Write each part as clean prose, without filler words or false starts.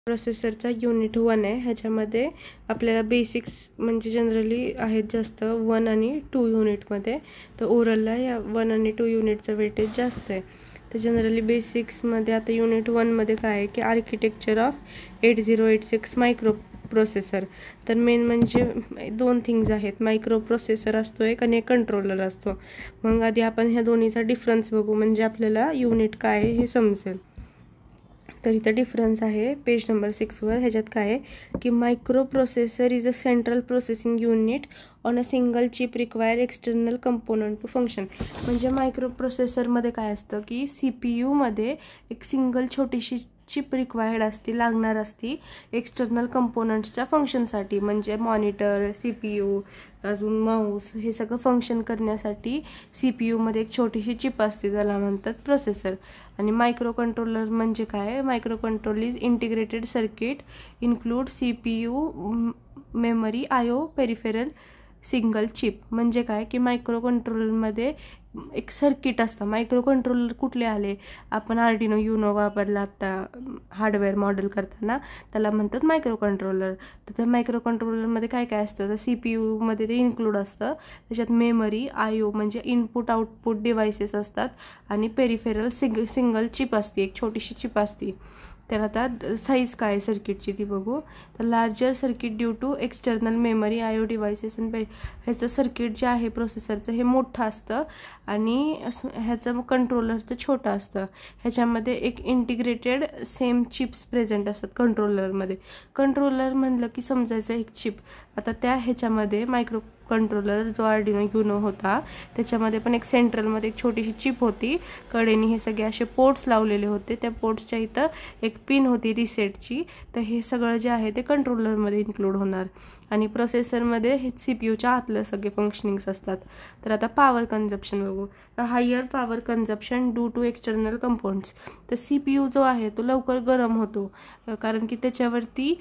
प्रोसेसरचा unit 1 आहे. ह्याच्यामध्ये आपल्याला बेसिक्स म्हणजे जनरली आहेत जास्त 1 आणि 2 युनिटमध्ये. तर ओरलला या 1 आणि 2 युनिटचं वेटेज जास्त आहे. तर जनरली बेसिक्समध्ये आता युनिट 1मध्ये काय आहे की आर्किटेक्चर ऑफ 8086 मायक्रो प्रोसेसर. तर मेन म्हणजे 2 थिंग्स आहेत, मायक्रो प्रोसेसर असतो एक आणि कंट्रोलर असतो. मग आधी आपण ह्या दोन्हीचा डिफरन्स बघू म्हणजे आपल्याला युनिट काय आहे हे समजेल. तर इथं डिफरन्स आहे पेज नंबर 6वर. ह्याच्यात काय आहे की microprocessor is a central processing unit on a single chip require external component to function. म्हणजे मायक्रो प्रोसेसरमध्ये काय असतं की CPU-मध्ये एक सिंगल छोटीशी चिप रिक्वायर्ड असते, लागणार असती एक्सटर्नल कंपोनंट्सच्या फंक्शनसाठी. म्हणजे मॉनिटर, CPU, अजून माऊस हे सगळं फंक्शन करण्यासाठी CPU-मध्ये एक छोटीशी चिप असते, त्याला म्हणतात प्रोसेसर. आणि मायक्रो कंट्रोलर म्हणजे काय, micro control is integrated circuit include CPU, memory, IO, peripheral, single chip. म्हणजे काय की मायक्रो कंट्रोलरमध्ये एक सर्किट असतं. मायक्रो कंट्रोलर कुठले आले, आपण आर्डिनो युनो वापरला आता हार्डवेअर मॉडेल करताना, त्याला म्हणतात मायक्रो कंट्रोलर. तर त्या मायक्रो कंट्रोलरमध्ये काय काय असतं, तर CPU-मध्ये ते इन्क्लूड असतं. त्याच्यात मेमरी, IO म्हणजे इनपुट आउटपुट डिव्हायसेस असतात आणि पेरिफेरल सिंगल चिप असते, एक छोटीशी चिप असते. तर आता साईज काय आहे सर्किटची ती बघू. तर larger circuit due to external memory, IO devices आणि ह्याचं सर्किट जे आहे प्रोसेसरचं हे मोठं असतं आणि ह्याचं कंट्रोलरचं छोटं असतं. ह्याच्यामध्ये एक इंटिग्रेटेड सेम चिप्स प्रेझेंट असतात कंट्रोलरमध्ये. कंट्रोलर म्हणलं की समजायचं एक चिप. आता त्या ह्याच्यामध्ये मायक्रो कंट्रोलर जो आर्डिनो युनो होता त्याच्यामध्ये पण एक सेंट्रलमध्ये एक छोटीशी चिप होती, कडेनी हे सगळे असे पोर्ट्स लावलेले होते. त्या पोर्ट्सच्या इथं एक पिन होती रिसेटची. तर हे सगळं जे आहे ते कंट्रोलरमध्ये इन्क्लूड होणार आणि प्रोसेसरमध्ये हे CPU-च्या आतलं सगळे फंक्शनिंग्स असतात. तर आता पॉवर कन्झप्शन बघू. तर higher power consumption due to external components. तर CPU जो आहे तो लवकर गरम होतो कारण की त्याच्यावरती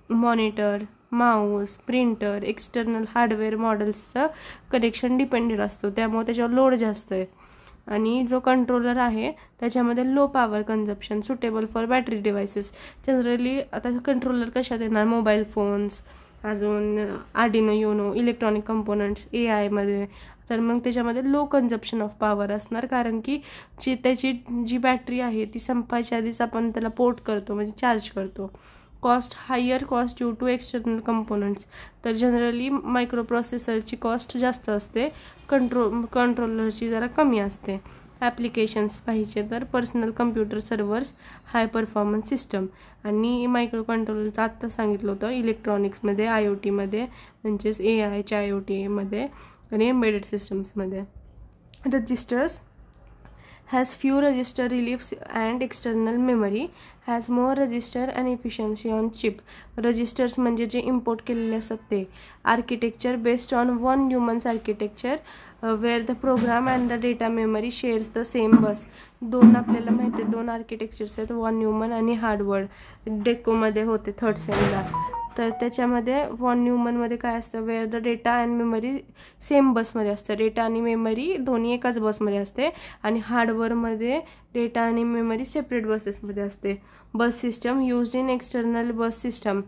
monitor, mouse, printer, external hardware मॉडेल्सचं कनेक्शन डिपेंडेड असतो, त्यामुळे त्याच्यावर लोड जास्त आहे. आणि जो कंट्रोलर आहे त्याच्यामध्ये low power consumption suitable for battery devices. Generally आता कंट्रोलर कशात येणार, मोबाईल फोन्स, अजून आर्डिनो युनो, इलेक्ट्रॉनिक कंपोनंट्स, AI-मध्ये. तर मग त्याच्यामध्ये लो कन्झप्शन ऑफ पॉवर असणार कारण की त्याची जी बॅटरी आहे ती संपायच्या आधीच आपण त्याला पोर्ट करतो म्हणजे चार्ज करतो. Cost higher cost due to external components. तर जनरली मायक्रो प्रोसेसरची कॉस्ट जास्त असते, कंट्रोलरची जरा कमी असते. ॲप्लिकेशन्स पाहिजे तर personal computer servers, high performance system. आणि मायक्रो कंट्रोलरचं आत्ता सांगितलं होतं इलेक्ट्रॉनिक्समध्ये, IoT-मध्ये म्हणजेच AI-च्या IoT-मध्ये आणि एम्बेडेड सिस्टम्समध्ये. Registers has few register reliefs and external memory, has more register and efficiency on chip. Registers म्हणजे जे इम्पोर्ट केलेले असतात ते. Architecture based on von Neumann's architecture where the program and the data memory shares the same bus. दोन आपल्याला माहिती आहे, 2 architectures आहेत, वन ह्युमन आणि हार्डवर्ड. डेकोमध्ये होते 3rd सेमला. तर त्याच्यामध्ये वन न्यूमनमध्ये काय असतं, where the data and memory same बसमध्ये असतं. डेटा आणि मेमरी दोन्ही एकाच बसमध्ये असते. आणि हार्डवेअरमध्ये डेटा आणि मेमरी सेपरेट बसेसमध्ये असते. Bus system use in external bus system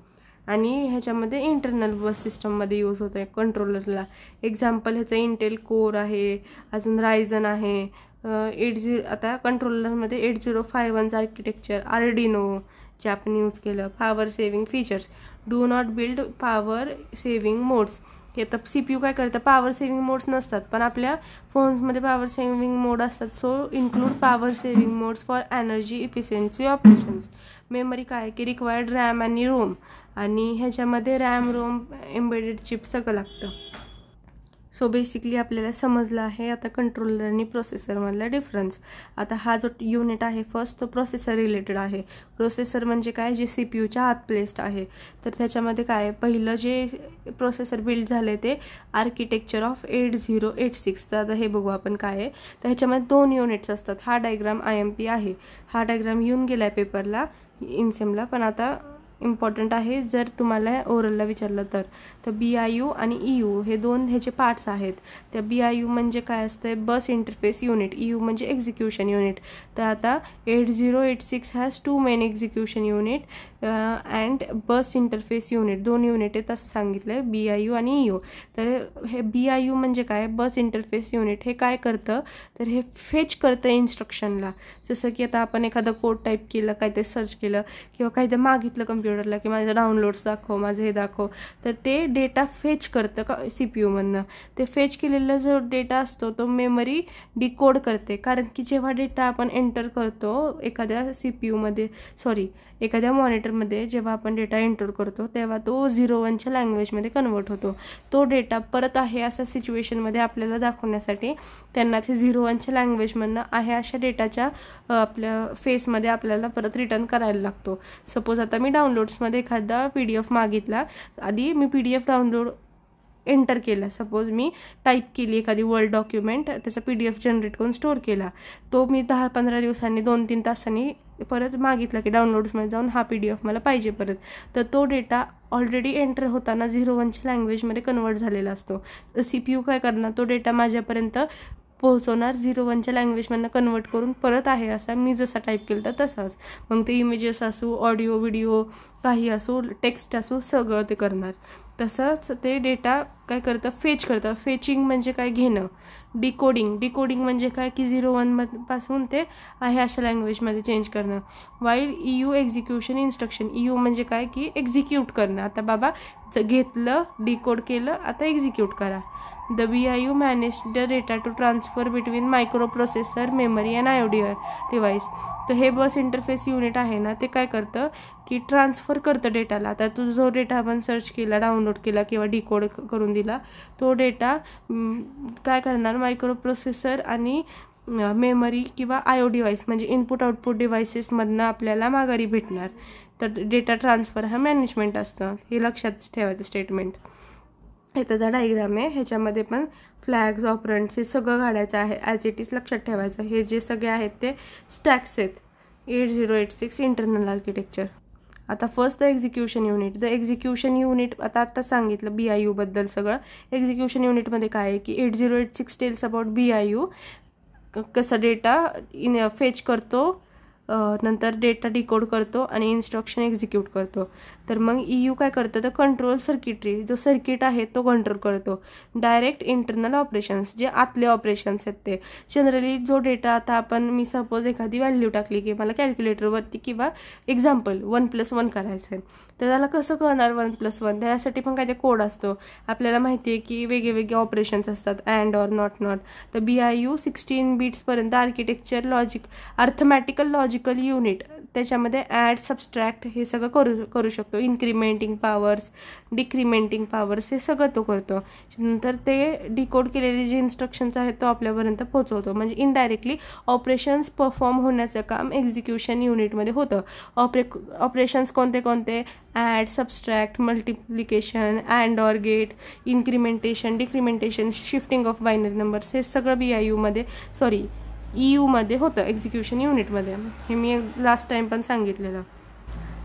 आणि ह्याच्यामध्ये इंटरनल बस सिस्टममध्ये यूज होतं आहे कंट्रोलरला. एक्झाम्पल ह्याचं इंटेल कोर आहे, अजून रायझन आहे. आता कंट्रोलरमध्ये 8051 आर्किटेक्चर, आर्डिनो जे आपण यूज केलं. Power saving features, do not build power saving modes. हे तर CPU काय करतं, पॉवर सेविंग मोड्स नसतात पण आपल्या फोन्समध्ये पॉवर सेविंग मोड असतात. So include power saving modes for energy efficiency operations. Memory काय की रिक्वायर्ड रॅम आणि रोम. आणि ह्याच्यामध्ये रॅम, रोम, एम्बेडेड चिप सगळं लागतं. सो बेसिकली आपल्याला समजलं आहे आता कंट्रोलर आणि प्रोसेसरमधला डिफरन्स. आता हा जो युनिट आहे फर्स्ट तो प्रोसेसर रिलेटेड आहे. प्रोसेसर म्हणजे काय, जे CPU-च्या आत प्लेस्ड आहे. तर त्याच्यामध्ये काय, पहिलं जे प्रोसेसर बिल्ड झाले ते आर्किटेक्चर ऑफ 8086. तर आता हे बघू आपण काय आहे. तर ह्याच्यामध्ये 2 युनिट्स असतात. हा डायग्राम IMP आहे. हा डायग्राम येऊन गेला आहे पेपरला इनसेमला, पण आता इम्पॉर्टंट आहे जर तुम्हाला ओरलला विचारलं तर. BIU आणि EU हे दोन ह्याचे पार्ट्स आहेत. त्या BIU म्हणजे काय असते, बस इंटरफेस युनिट. EU म्हणजे एक्झिक्युशन युनिट. तर आता 8086 has 2 main execution unit and bus interface unit, 2 unit आहेत असं सांगितलं आहे, BIU आणि EU. तर हे BIU म्हणजे काय, बस इंटरफेस युनिट. हे काय करतं तर हे फेच करतं इन्स्ट्रक्शनला. जसं की आता आपण एखादा कोड टाईप केलं, काहीतरी सर्च केलं किंवा काहीतरी मागितलं कम्प्युटरला की माझं डाउनलोड्स दाखव, माझं हे दाखव, तर ते डेटा फेच करतं का CPUमधनं. ते फेच केलेला जो डेटा असतो तो मेमरी डिकोड करते. कारण की जेव्हा डेटा आपण एंटर करतो एखाद्या CPUमध्ये, एखाद्या मॉनिटरमध्ये जेव्हा आपण डेटा एंटर करतो तेव्हा तो 01च्या लँग्वेजमध्ये कन्वर्ट होतो. तो डेटा परत आहे अशा सिच्युएशनमध्ये आपल्याला दाखवण्यासाठी त्यांना ते 01च्या लँग्वेजमधनं आहे अशा डेटाच्या आपल्या फेसमध्ये आपल्याला परत रिटर्न करायला लागतो. सपोज आता मी डाउनलोड्समध्ये एखादा PDF मागितला, आधी मी PDF डाउनलोड एंटर केला, सपोज मी टाईप केली एखादी वर्ड डॉक्युमेंट, त्याचा PDF जनरेट करून स्टोअर केला, तो मी 10-15 दिवसांनी 2-3 तासांनी परत मागितला की डाउनलोड्समध्ये जाऊन हा PDF मला पाहिजे परत, तर तो डेटा ऑलरेडी एंटर होताना 01च्या लँग्वेजमध्ये कन्वर्ट झालेला असतो. तर CPU काय करणार, तो डेटा माझ्यापर्यंत पोहोचवणार 01च्या लँग्वेजमधनं कन्वर्ट करून परत आहे असा मी जसा टाईप केलं तर तसाच. मग ते इमेजेस असो, ऑडिओ व्हिडिओ काही असो, टेक्स्ट असो, सगळं ते करणार. तसंच ते डेटा काय करतं, फेच करतं. फेचिंग म्हणजे काय, घेणं. डिकोडिंग म्हणजे काय की 01पासून ते आहे अशा लँग्वेजमध्ये चेंज करणं. While EU execution instruction, EU म्हणजे काय की एक्झिक्यूट करणं. आता बाबा घेतलं, डिकोड केलं, आता एक्झिक्यूट करा. The BIU manage the data to transfer between microprocessor, memory and IO device. तर हे बस इंटरफेस युनिट आहे ना, ते काय करतं की ट्रान्सफर करतं डेटाला. आता तो जो डेटा आपण सर्च केला, डाउनलोड केला किंवा डिकोड करून दिला, तो डेटा काय करणार, मायक्रोप्रोसेसर आणि मेमरी किंवा IO डिव्हाइस म्हणजे इनपुट आउटपुट डिव्हाइसेसमधनं आपल्याला माघारी भेटणार. तर डेटा ट्रान्सफर हा मॅनेजमेंट असतं, हे लक्षात ठेवायचं स्टेटमेंट. हे त्याचा डायग्राम आहे, ह्याच्यामध्ये पण फ्लॅग्स, ऑपरंट्स हे सगळं काढायचं आहे. ॲज इट इज लक्षात ठेवायचं. हे जे सगळे आहेत ते स्टॅक्स आहेत. 8086 इंटरनल आर्किटेक्चर. आता first the execution unit. The execution unit आता सांगितलं BIU बद्दल सगळं. एक्झिक्युशन युनिटमध्ये काय आहे की 8086 टेल्स अबाउट BIU, कसं डेटा फेच करतो, नंतर डेटा डिकोड करतो आणि इन्स्ट्रक्शन एक्झिक्यूट करतो. तर मग EU काय करतं, तर कंट्रोल सर्किटरी, जो सर्किट आहे तो कंट्रोल करतो. डायरेक्ट इंटरनल ऑपरेशन्स, जे आतले ऑपरेशन्स आहेत ते. जनरली जो डेटा आता मी सपोज एखादी व्हॅल्यू टाकली की मला कॅल्क्युलेटरवरती किंवा एक्झाम्पल 1+1 करायचं आहे, तर त्याला कसं कळणार 1+1, त्यासाठी पण काय ते कोड असतो. आपल्याला माहिती आहे की वेगळे ऑपरेशन्स असतात, अँड ऑर नॉट. तर BIU 16 बिट्सपर्यंत आर्किटेक्चर अर्थमॅटिकल लॉजिकल युनिट, त्याच्यामध्ये ॲड, सबस्ट्रॅक्ट हे सगळं करू शकतो. इन्क्रिमेंटिंग पॉवर्स, डिक्रिमेंटिंग पॉवर्स हे सगळं तो करतो. नंतर ते डिकोड केलेले जे इन्स्ट्रक्शन्स आहेत तो आपल्यापर्यंत पोहोचवतो. म्हणजे इनडायरेक्टली ऑपरेशन्स परफॉर्म होण्याचं काम एक्झिक्युशन युनिटमध्ये होतं. ऑपरेशन्स कोणते, add, subtract, multiplication, and or gate, incrementation, decrementation, shifting of binary numbers, हे सगळं EU मध्ये होतं एक्झिक्युशन युनिटमध्ये. हे मी लास्ट टाईम पण सांगितलेलं.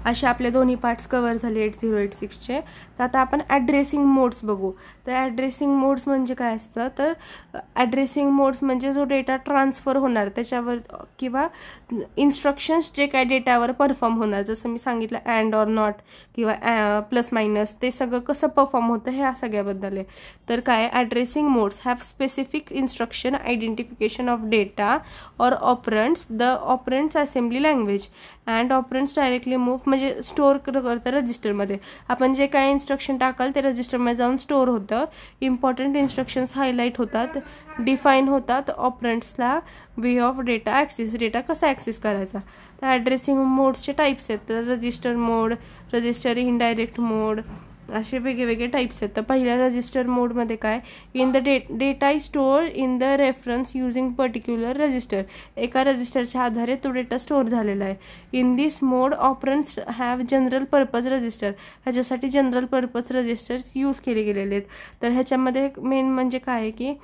असे आपले दोन्ही पार्ट्स कवर झाले 8086चे. तर आता आपण ॲड्रेसिंग मोड्स बघू. तर ॲड्रेसिंग मोड्स म्हणजे काय असतं, तर ॲड्रेसिंग मोड्स म्हणजे जो डेटा ट्रान्सफर होणार त्याच्यावर किंवा इन्स्ट्रक्शन्स जे काय डेटावर परफॉर्म होणार, जसं मी सांगितलं अँड ऑर नॉट किंवा प्लस मायनस, ते सगळं कसं परफॉर्म होतं ह्या सगळ्याबद्दल आहे. तर काय, addressing modes have specific instruction identification of data or operands, the operands assembly language and operands directly move, म्हणजे स्टोअर करतं रजिस्टरमध्ये. आपण जे काय इन्स्ट्रक्शन टाकाल ते रजिस्टरमध्ये जाऊन स्टोअर होतं. इम्पॉर्टंट इन्स्ट्रक्शन्स हायलाईट होतात, डिफाईन होतात. ऑपरंट्सला way of data access, data कसा ॲक्सेस करायचा. तर ॲड्रेसिंग मोड्सचे टाईप्स आहेत. तर register mode, register indirect mode, असे वेगवेगळे टाईप्स आहेत. तर पहिल्या रजिस्टर मोडमध्ये काय, in the data is store in the reference using particular register, एका रजिस्टरच्या आधारे तो डेटा स्टोअर झालेला आहे. In this mode operands have general purpose register, ह्याच्यासाठी जनरल पर्पज रजिस्टर्स यूज केले गेलेले आहेत. तर ह्याच्यामध्ये मेन म्हणजे काय आहे की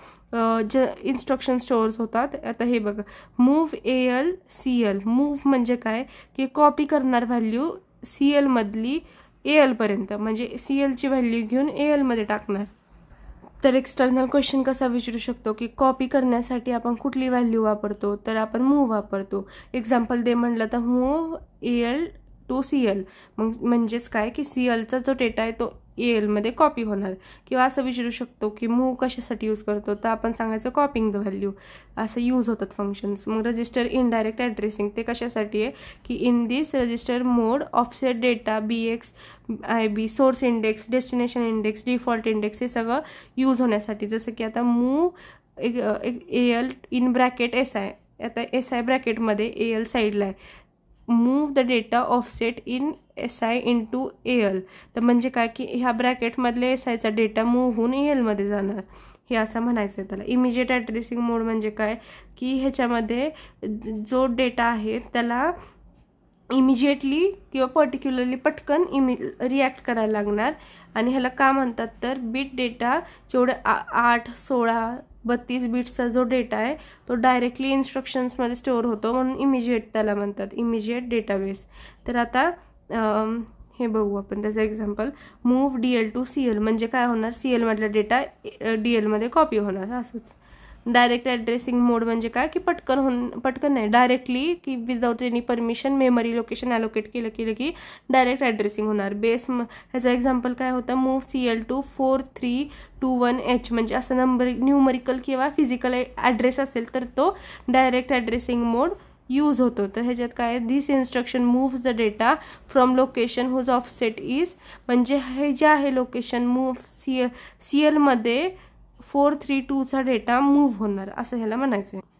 इन्स्ट्रक्शन स्टोअर्स होतात. आता हे बघा, मूव्ह AL CL. मूव्ह म्हणजे काय की कॉपी करणार व्हॅल्यू CL मधली AL पर्यंत, म्हणजे CL ची व्हॅल्यू घेऊन AL मध्ये टाकणार. तर एक्सटर्नल क्वेश्चन कसा विचारू शकतो की कॉपी करण्यासाठी आपण कुठली व्हॅल्यू वापरतो, तर आपण मूव्ह वापरतो. एक्झाम्पल दे म्हटलं तर मूव्ह AL टू CL, म्हणजेच काय की CLचा जो डेटा आहे तो AL मध्ये कॉपी होणार. किंवा असं विचारू शकतो की मूव्ह कशासाठी यूज करतो, तर आपण सांगायचं कॉपिंग द व्हॅल्यू, असं यूज होतात फंक्शन्स. मग रजिस्टर इनडायरेक्ट ॲड्रेसिंग ते कशासाठी आहे की in this register mode offset data BX IB source index, destination index, default index हे सगळं यूज होण्यासाठी. जसं की आता मूव्ह एक AL इन ब्रॅकेट SI, आता SI ब्रॅकेटमध्ये AL साईडला आहे. Move the data offset in SI into AL, तर म्हणजे काय की ह्या ब्रॅकेटमधले SIचा डेटा मूव्ह होऊन AL मध्ये जाणार, हे असं म्हणायचं आहे त्याला. इमिजिएट ॲड्रेसिंग मोड म्हणजे काय की ह्याच्यामध्ये जो डेटा आहे त्याला इमिजिएटली किंवा पर्टिक्युलरली पटकन रिॲक्ट करायला लागणार. आणि ह्याला का म्हणतात तर बिट डेटा जेवढे 8, 16, 32 बिट्सचा जो डेटा आहे तो डायरेक्टली इन्स्ट्रक्शन्समध्ये स्टोअर होतो, म्हणून इमिजिएट त्याला म्हणतात, इमिजिएट डेटाबेस. तर आता हे बघू आपण त्याचं example. Move DL to CL म्हणजे काय होणार, CL मधला डेटा DL मध्ये कॉपी होणार. असंच डायरेक्ट ॲड्रेसिंग मोड म्हणजे काय की पटकन नाही, डायरेक्टली की without any permission memory location allocate केलं की डायरेक्ट ॲड्रेसिंग होणार. ह्याचा एक्झाम्पल काय होता, मूव्ह CL टू 4321H म्हणजे असं न्यूमरिकल किंवा फिजिकल ॲड्रेस असेल तर तो डायरेक्ट ॲड्रेसिंग मोड यूज होतो. तर ह्याच्यात काय, this instruction move the data from location whose offset is, म्हणजे हे जे आहे लोकेशन मूव्ह CL मध्ये 432चा डेटा मूव्ह होणार, असं ह्याला म्हणायचं आहे.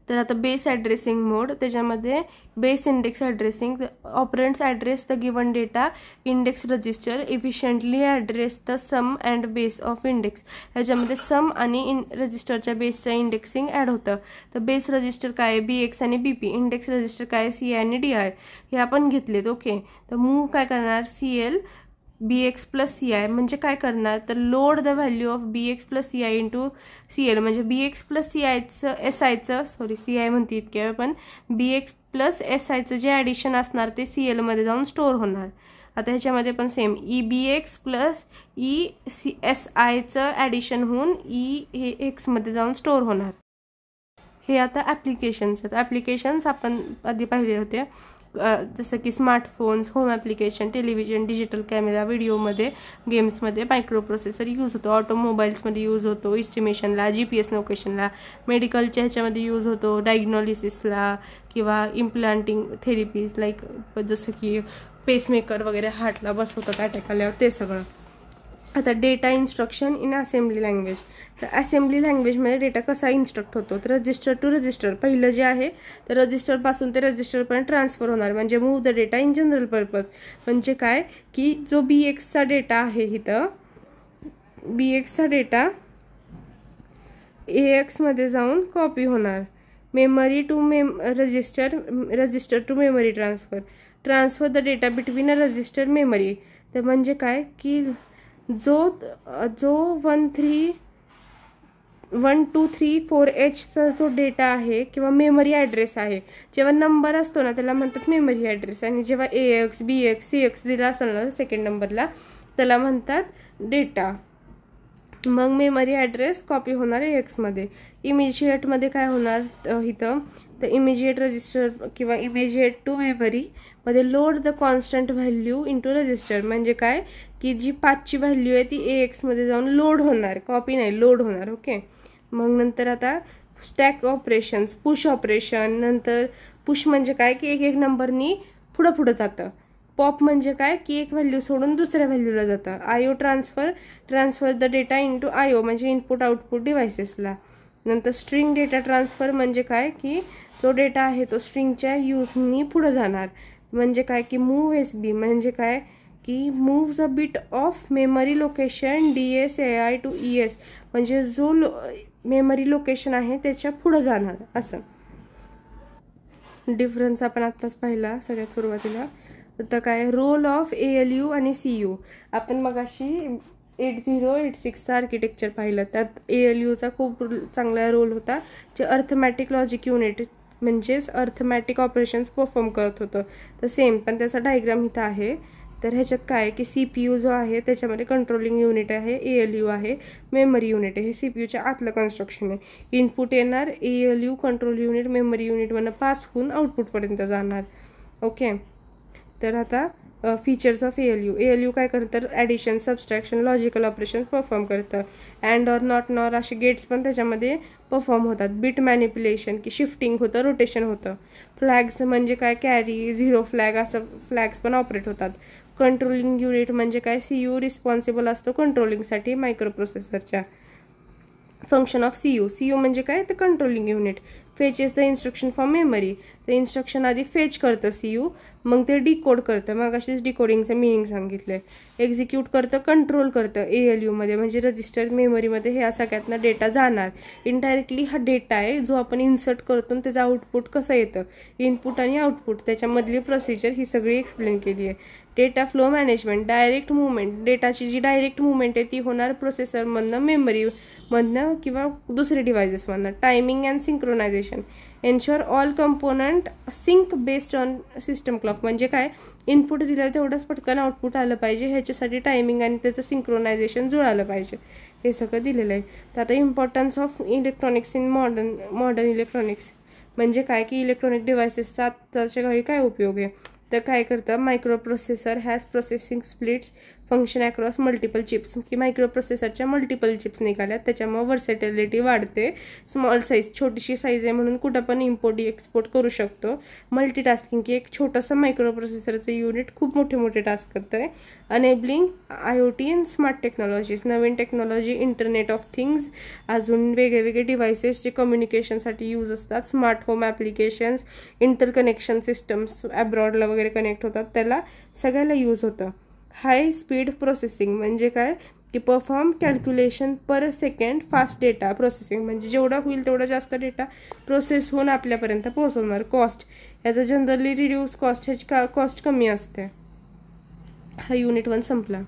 तर आता बेस ॲड्रेसिंग मोड, त्याच्यामध्ये base index addressing, operands address the given data index register efficiently address the sum and base of index. ह्याच्यामध्ये सम आणि रजिस्टरच्या बेसचं इंडेक्सिंग ॲड होतं. तर बेस रजिस्टर काय BX आणि BP, इंडेक्स रजिस्टर काय CI आणि DI, हे आपण घेतलेत. ओके, तर मूव्ह काय करणार, CL BX प्लस CI म्हणजे काय करणार तर load the value of BX plus CI into CL, म्हणजे BX प्लस SIचं CI म्हणते इतके पण BX प्लस SIचं जे ॲडिशन असणार ते CL मध्ये जाऊन स्टोअर होणार. आता ह्याच्यामध्ये पण सेम BX प्लस SIचं ॲडिशन होऊन हे X मध्ये जाऊन स्टोअर होणार. हे आता ॲप्लिकेशन्स आहेत. ॲप्लिकेशन्स आपण आधी पाहिले होते, जसं की smartphones, home application, television, digital camera, व्हिडिओमध्ये, गेम्समध्ये मायक्रो प्रोसेसर यूज होतो, ऑटोमोबाईल्समध्ये यूज होतो, इस्टिमेशनला, GPS लोकेशनला, मेडिकलच्या ह्याच्यामध्ये यूज होतो, डायग्नॉलिसिसला किंवा इम्प्लांटिंग थेरपीज लाईक जसं की पेसमेकर वगैरे हार्टला बसवतात अटॅक आल्यावर, ते सगळं. आता data instruction in assembly language, तर असेंब्ली लँग्वेजमध्ये डेटा कसा इन्स्ट्रक्ट होतो तर रजिस्टर टू रजिस्टर, पहिलं जे आहे तर रजिस्टरपासून ते रजिस्टरपर्यंत ट्रान्सफर होणार, म्हणजे move the data in general purpose. म्हणजे काय की जो BXचा डेटा आहे इथं, BXचा डेटा AX मध्ये जाऊन कॉपी होणार. Memory to register to memory transfer the data between a register memory. तर म्हणजे काय की जो 1 2 3 4Hचा जो डेटा आहे किंवा मेमरी ॲड्रेस आहे, जेव्हा नंबर असतो ना त्याला म्हणतात मेमरी ॲड्रेस, आणि जेव्हा AX BX CX दिला असेल ना सेकंड नंबरला त्याला म्हणतात डेटा. मग मेमरी ॲड्रेस कॉपी होणार AX मध्ये. इमिजिएटमध्ये काय होणार इथं तर इमिजिएट रजिस्टर किंवा इमिजिएट टू मेमरी मध्ये load the constant value into register, म्हणजे काय की जी 5ची व्हॅल्यू आहे ती AX मध्ये जाऊन लोड होणार, कॉपी नाही, लोड होणार. ओके, मग नंतर आता स्टॅक ऑपरेशन्स, पुश ऑपरेशन, नंतर पुश म्हणजे काय की एक नंबरनी पुढं जातं. पॉप म्हणजे काय की एक व्हॅल्यू सोडून दुसऱ्या व्हॅल्यूला जातं. IO transfer the data into IO म्हणजे इनपुट आउटपुट डिव्हायसेसला. नंतर स्ट्रिंग डेटा ट्रान्सफर म्हणजे काय की जो डेटा आहे तो स्ट्रिंगच्या यूजनी पुढं जाणार. म्हणजे काय की मूव्ह SB म्हणजे काय की move the bit of memory location DS AI to ES, म्हणजे जो मेमरी लोकेशन आहे त्याच्या पुढं जाणार. असं डिफरन्स आपण आत्ताच पाहिला सगळ्यात सुरुवातीला. तर काय रोल ऑफ ALU आणि CU, आपण मगाशी 8086चा आर्किटेक्चर पाहिलं, त्यात ALUचा खूप चांगला रोल होता, जे अर्थमॅटिक लॉजिक युनिट म्हणजेच अर्थमॅटिक ऑपरेशन्स परफॉर्म करत होतं. तर सेम पण त्याचा डायग्राम इथं आहे. तर ह्याच्यात काय आहे की CPU जो आहे त्याच्यामध्ये कंट्रोलिंग युनिट आहे, ALU आहे, मेमरी युनिट आहे. हे CPUच्या आतलं कन्स्ट्रक्शन आहे. इनपुट येणार, ALU कंट्रोल युनिट मेमरी युनिटमधून पास होऊन आउटपुटपर्यंत जाणार. ओके. तर आता फीचर्स ऑफ ALU काय करतं, तर addition, subtraction, logical operation perform करतं. अँड ऑर नॉट नॉर असे गेट्स पण त्याच्यामध्ये परफॉर्म होतात. बिट मॅनिप्युलेशन की शिफ्टिंग होतं, रोटेशन होतं. फ्लॅग्स म्हणजे काय, कॅरी, 0 फ्लॅग असं फ्लॅग्स पण ऑपरेट होतात. कंट्रोलिंग युनिट म्हणजे काय, CU रिस्पॉन्सिबल असतो कंट्रोलिंगसाठी मायक्रोप्रोसेसरच्या. फंक्शन ऑफ CU म्हणजे काय, तर controlling unit. फेचेस the instruction from memory. तर इन्स्ट्रक्शन आधी फेच करतं CU, मग ते डिकोड करतं. मग अशीच डिकोडिंगचं मिनिंग सांगितलं. एक्झिक्यूट करतं, कंट्रोल करतं ALUमध्ये, म्हणजे रजिस्टर मेमरीमध्ये हे सगळ्यातनं डेटा जाणार. इनडायरेक्टली हा डेटा आहे जो आपण इन्सर्ट करतो, त्याचं आउटपुट कसं येतं, इनपुट आणि आउटपुट, त्याच्यामधली प्रोसिजर ही सगळी एक्सप्लेन केली आहे. Data flow management, direct movement, डेटाची जी डायरेक्ट मुवमेंट आहे ती होणार प्रोसेसरमधनं मेमरीमधनं किंवा दुसरे डिव्हायसेसमधनं. Timing and synchronization, ensure all component sync based on system clock. म्हणजे काय, इनपुट दिलं तेवढंच पटकन आउटपुट आलं पाहिजे, ह्याच्यासाठी टायमिंग आणि त्याचं सिंक्रोनायझेशन जुळालं पाहिजे. हे सगळं दिलेलं आहे. तर आता importance of electronics in modern electronics म्हणजे काय की इलेक्ट्रॉनिक डिव्हायसेसचा आत्ताच्या काळी काय उपयोग आहे. तर काय करतं, microprocessor has processing splits function across multiple chips, की मायक्रोप्रोसेसरच्या मल्टिपल चिप्स निघाल्यात, त्याच्यामुळे वर्सेटिलिटी वाढते. स्मॉल साईज, छोटीशी साईज आहे म्हणून कुठं पण इम्पोर्ट एक्सपोर्ट करू शकतो. मल्टीटास्किंग, की एक छोटंसं मायक्रोप्रोसेसरचं युनिट खूप मोठे मोठे टास्क करतं आहे. Enabling IoT and smart technologies, नवीन टेक्नॉलॉजी, इंटरनेट ऑफ थिंग्स, अजून वेगळे डिव्हायसेस जे कम्युनिकेशनसाठी यूज असतात, smart home applications, interconnection systems ॲब्रॉडला वगैरे कनेक्ट होतात, त्याला सगळ्याला यूज होतं. हाय स्पीड प्रोसेसिंग म्हणजे काय, की परफॉर्म कॅल्क्युलेशन पर सेकंड, फास्ट डेटा प्रोसेसिंग म्हणजे जेवढा होईल तेवढा जास्त डेटा प्रोसेस होऊन आपल्यापर्यंत पोहोचवणार. कॉस्ट, याचा जनरली रिड्यूस कॉस्ट, ह्याची कॉस्ट कमी असते. हा युनिट 1 संपला.